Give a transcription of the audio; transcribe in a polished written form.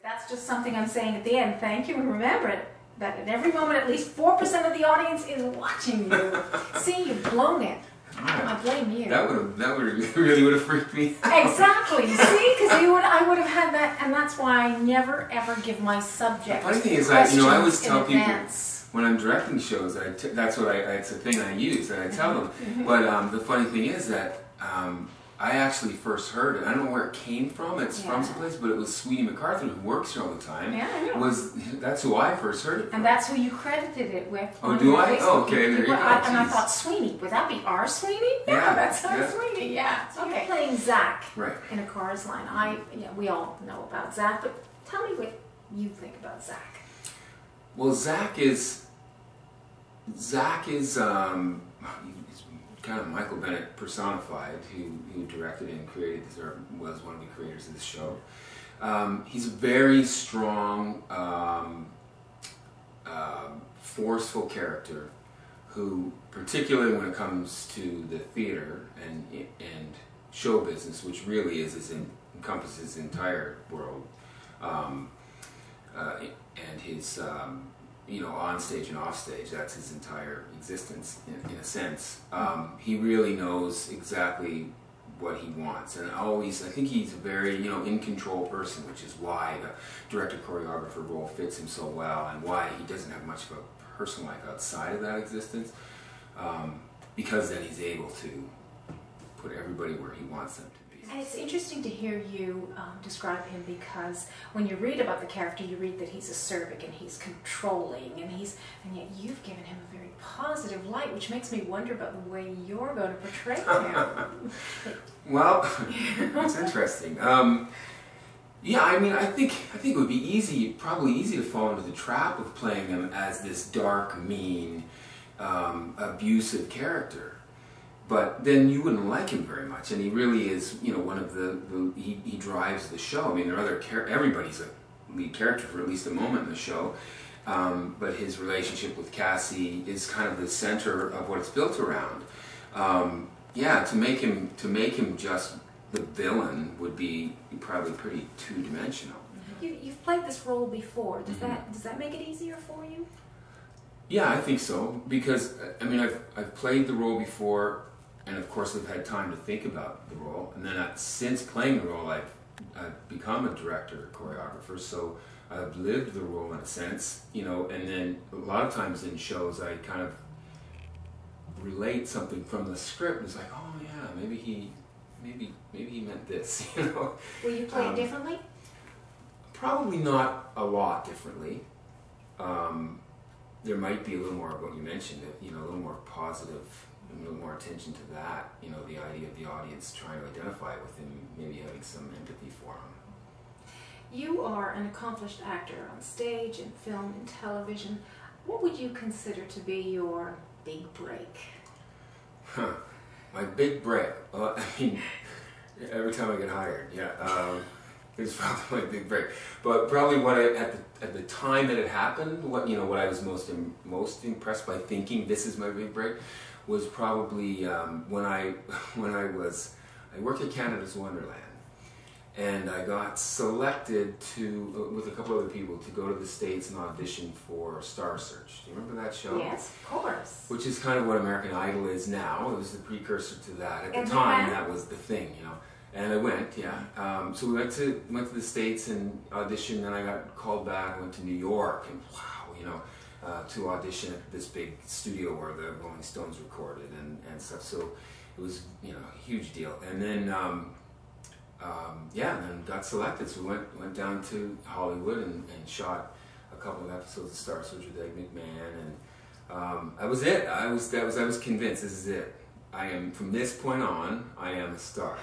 That's just something I'm saying at the end. Thank you, and remember that at every moment at least 4% of the audience is watching you. See, you've blown it. I blame you. That really would have freaked me out. Exactly. See, because I would have had that, and that's why I never ever give my subject. The funny thing is, I always tell people when I'm directing shows, that's what it's a thing I use, that I tell them. But the funny thing is that I actually first heard it. I don't know where it came from. It's from someplace, but it was Sweetie MacArthur, who works here all the time. Yeah, I know. That's who I first heard it from. And that's who you credited it with. Oh, do I? Oh, okay. There you go. And I thought, Sweeney, would that be our Sweeney? Yeah, that's our Sweeney. Yeah. So you're playing Zach in A Chorus Line. We all know about Zach, but tell me what you think about Zach. Well, Zach is kind of Michael Bennett personified, who directed and created this, or was one of the creators of the show. He's a very strong, forceful character who, particularly when it comes to the theater and show business, which really encompasses his entire world, and his on stage and off stage, that's his entire existence in a sense. He really knows exactly what he wants, and I think he's a very in control person, which is why the director choreographer role fits him so well, and why he doesn't have much of a personal life outside of that existence, because then he's able to put everybody where he wants them to be. And it's interesting to hear you describe him, because when you read about the character, you read that he's acerbic and he's controlling, and yet you've given him a very positive light, which makes me wonder about the way you're going to portray him. Well, it's interesting. Yeah, I think it would be probably easy to fall into the trap of playing him as this dark, mean, abusive character. But then you wouldn't like him very much, and he really is, one of he drives the show. I mean, there are everybody's a lead character for at least a moment in the show, but his relationship with Cassie is kind of the center of what it's built around. Yeah, to make him just the villain would be probably pretty two-dimensional. You've played this role before. Does that make it easier for you? Yeah, I think so, because I've played the role before. And of course, I've had time to think about the role. And then since playing the role, I've become a director, choreographer. So I've lived the role in a sense, And then a lot of times in shows, I kind of relate something from the script. It's like, oh yeah, maybe he meant this, Will you play it differently? Probably not a lot differently. There might be a little more of what you mentioned, a little more positive. A little more attention to that, the idea of the audience trying to identify with him, maybe having some empathy for him. You are an accomplished actor on stage, in film, and television. What would you consider to be your big break? My big break? Well, every time I get hired, it's probably my big break. But probably at the time that it happened, what I was most impressed by, thinking this is my big break, was probably when I worked at Canada's Wonderland, and I got selected with a couple other people to go to the States and audition for Star Search. Do you remember that show? Yes, of course. Which is kind of what American Idol is now. It was the precursor to that. At the time, that was the thing, And I went, so we went to the States and auditioned, and I got called back. I went to New York, and wow, to audition at this big studio where the Rolling Stones recorded and stuff. So it was, a huge deal. And then, and then got selected. So we went down to Hollywood and shot a couple of episodes of Star Search with Ed McMahon, and that was it. I was convinced this is it. From this point on, I am a star.